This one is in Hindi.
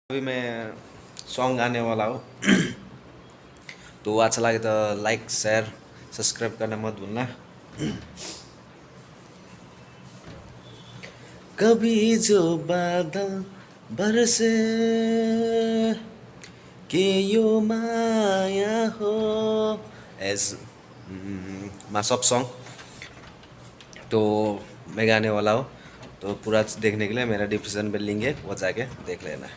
अभी मैं सॉन्ग गाने वाला हूँ। तो अच्छा लगे तो लाइक शेयर सब्सक्राइब करना मत भूलना। कभी जो बादल बरसे कि यो माया हो एज माय सब सॉन्ग। तो मैं गाने वाला हूँ, तो पूरा देखने के लिए मेरा डिस्क्रिप्शन में लिंक है, वो जाके देख लेना।